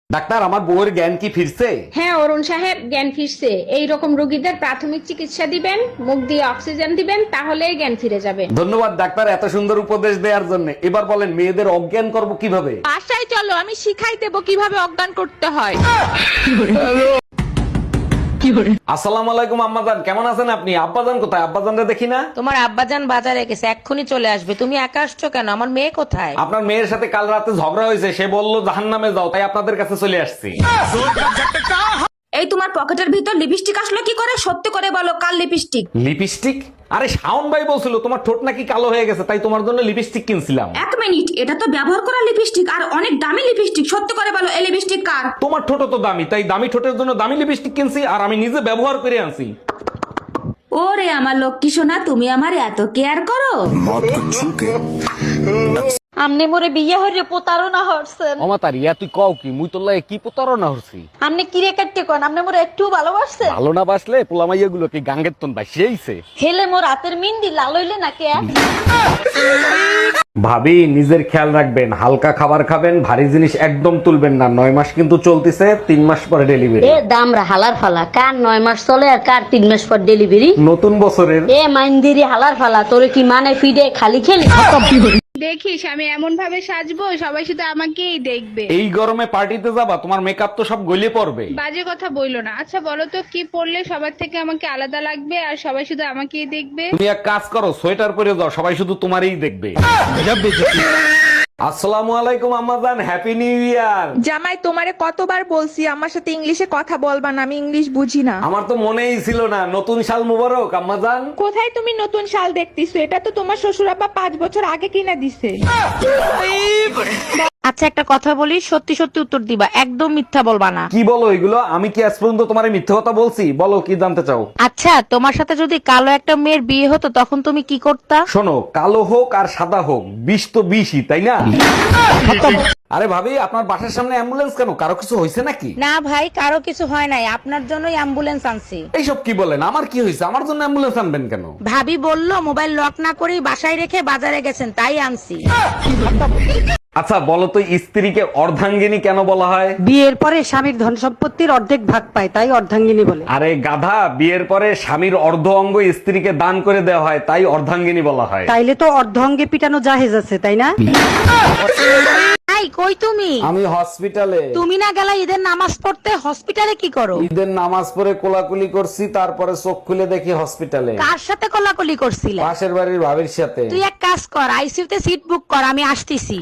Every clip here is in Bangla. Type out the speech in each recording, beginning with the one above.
ডাক্তার, আমার বউয়ের জ্ঞান কি ফিরছে? হ্যাঁ অরুণ সাহেব, জ্ঞান ফিরছে। এই রকম রোগীদের প্রাথমিক চিকিৎসা দিবেন, মুখ দিয়ে অক্সিজেন দিবেন, তাহলেই জ্ঞান ফিরে যাবে। ধন্যবাদ ডাক্তার এত সুন্দর উপদেশ দেওয়ার জন্য। এবার বলেন মেয়েদের অজ্ঞান করব কিভাবে? বাসায় চলো, আমি শিখাই দেবো কিভাবে অজ্ঞান করতে হয়। আসসালামু আলাইকুম আম্মাজান, কেমন আছেন আপনি? আব্বাজান কোথায়? আব্বাজানরে দেখি না। তোমার আব্বাজান বাজারে গেছে, এক্ষুনি চলে আসবে। তুমি একা আসছো কেন? আমার মেয়ে কোথায়? আপনার মেয়ের সাথে কাল রাতে ঝগড়া হয়েছে, সে বললো জাহান্নামে যাও, তাই আপনাদের কাছে চলে আসছি। এই তোমার পকেটের ভিতর লিপস্টিক আসলো কি করে? সত্যি করে বলো, কাল লিপস্টিক? লিপস্টিক? আরে শাওন ভাই বলছিল তোমার ঠোঁট নাকি কালো হয়ে গেছে, তাই তোমার জন্য লিপস্টিক কিনছিলাম। এক মিনিট, এটা তো ব্যবহার করা লিপস্টিক আর অনেক দামি লিপস্টিক। সত্যি করে বলো, এই লিপস্টিক কার? তোমার ঠোঁট তো দামি, তাই দামি ঠোঁটের জন্য দামি লিপস্টিক কিনছি, আর আমি নিজে ব্যবহার করে আনছি। ওরে আমার লক্ষ্মী সোনা, তুমি আমার এত কেয়ার করো। আমনে মোরে বিয়ে হইরে প্রতারণা হরছেন। অমাতার ইয়া তুই কও কি? মুই তোর লাগে কি প্রতারণা হচ্ছি? আমনে কিরে কাটতে কোন? আমনে মোরে একটু ভালোবাসছেন? ভালো না বাসলে পোলামাইয়া গুলো কি গাঙ্গের তন বাসিয়েছে? হেলে মোর হাতের মিন্দি লাল হইলে না কে? ভাবি, নিজের খেয়াল রাখবেন, হালকা খাবার খাবেন, ভারী জিনিস একদম তুলবেন না। 9 মাস কিন্তু চলতেছে, 3 মাস পরে ডেলিভারি। এ দামরা হালার ফালা, কার 9 মাস চলে আর কার 3 মাস পর ডেলিভারি। নতুন বছরের এ মাইন্দিরি হালার ফালা, তোরে কি মানে ফিডে খালি খেলি? দেখিস আমি এমন ভাবে সাজবো সবাই শুধু আমাকেই দেখবে। এই গরমে পার্টিতে যাবা, তোমার মেকআপ তো সব গলে পড়বে। বাজে কথা বইলো না। আচ্ছা বলো তো, কি পরলে সবার থেকে আমাকে আলাদা লাগবে আর সবাই শুধু আমাকেই দেখবে? তুমি এক কাজ করো, সোয়েটার পরে যাও, সবাই শুধু তোমারই দেখবে। আসসালামু আলাইকুম আম্মাজান, হ্যাপি নিউ ইয়ার। জামাই, তোমারে কতবার বলছি আমার সাথে ইংলিশে কথা বলবা না, আমি ইংলিশ বুঝি না। আমার তো মনেই ছিল না। নতুন সাল মুবারক আম্মাজান। কোথায় তুমি নতুন শাল দেখতেছো? এটা তো তোমার শ্বশুর আব্বা 5 বছর আগে কিনা দিছে। আচ্ছা একটা কথা বলি, সত্যি সত্যি উত্তর দিবা, একদম মিথ্যা বলবা না। কি বলো এগুলো? আমি কি আজ পর্যন্ত তোমার মিথ্যে কথা বলছি? বলো কি জানতে চাও? আচ্ছা, তোমার সাথে যদি কালো একটা মেয়ের বিয়ে হতো তখন তুমি কি করতা? শোনো, কালো হোক আর সাদা হোক, বিষ তো বিষই, তাই না? আরে ভাবি, আপনার বাসার সামনে অ্যাম্বুলেন্স কেন? কারো কিছু হয়েছে নাকি? না ভাই, কারো কিছু হয় নাই, আপনার জন্যই অ্যাম্বুলেন্স আনছি। এইসব কি বলেন? আমার কি হয়েছে? আমার জন্য অ্যাম্বুলেন্স আনবেন কেন? ভাবি বললো মোবাইল লক না করেই বাসায় রেখে বাজারে গেছেন, তাই আনছি। আচ্ছা বলো তো, স্ত্রীকে অর্ধাঙ্গিনী কেন বলা হয়? বিয়ের পরে স্বামীর ধন সম্পত্তির অর্ধেক ভাগ পায়, তাই অর্ধাঙ্গিনী বলে। আরে গাধা, বিয়ের পরে স্বামীর অর্ধ অঙ্গ স্ত্রীকে দান করে দেওয়া হয়, তাই অর্ধাঙ্গিনী বলা হয়। তাইলে তো অর্ধ অঙ্গে পিটানো জাহেজ আছে, তাই না? এই কই তুমি? আমি হসপিটালে। তুমি না গেলা ঈদের নামাজ পড়তে? হসপিটালে কি করো? ঈদের নামাজ পড়ে কোলাকুলি করছি, তারপরে চোখ খুলে দেখি হসপিটালে। কার সাথে কোলাকুলি করছিলে? পাশের বাড়ির ভাবির সাথে। তুই এক কাজ কর, আইসিইউতে সিট বুক কর, আমি আসতেছি।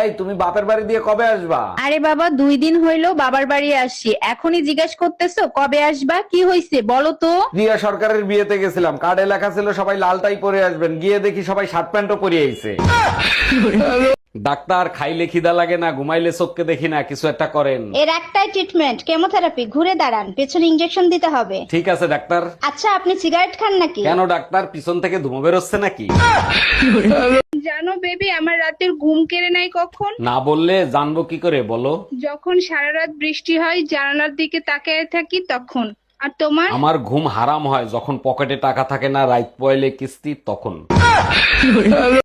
এই তুমি বাপের বাড়ি দিয়ে কবে আসবা? আরে বাবা, 2 দিন হইলো বাবার বাড়ি আসছি, এখনই জিজ্ঞেস করতেছো কবে আসবা? কি হইছে বলো তো? প্রিয়া সরকারের বিয়েতে গেছিলাম, কার্ডে লেখা ছিল সবাই লালটাই পরে আসবেন, গিয়ে দেখি সবাই শার্ট প্যান্টও পরে আইছে। ডাক্তার, খাইলে খিদা লাগে না, ঘুমাইলে চোখকে দেখি না, কিছু একটা করেন। এর একটাই ট্রিটমেন্ট, কেমোথেরাপি। ঘুরে দাঁড়ান, পেছনে ইনজেকশন দিতে হবে। ঠিক আছে ডাক্তার। আচ্ছা, আপনি সিগারেট খান নাকি? কেন ডাক্তার, পিছন থেকে ধুমো বেরোচ্ছে নাকি? জানো বেবি, আমার রাতের ঘুম কেড়ে নাই কখন? না বললে জানবো কি করে, বলো। যখন সারা রাত বৃষ্টি হয়, জানালার দিকে তাকিয়ে থাকি তখন। আর তোমার? আমার ঘুম হারাম হয় যখন পকেটে টাকা থাকে না, রাত পয়লে কিস্তি, তখন।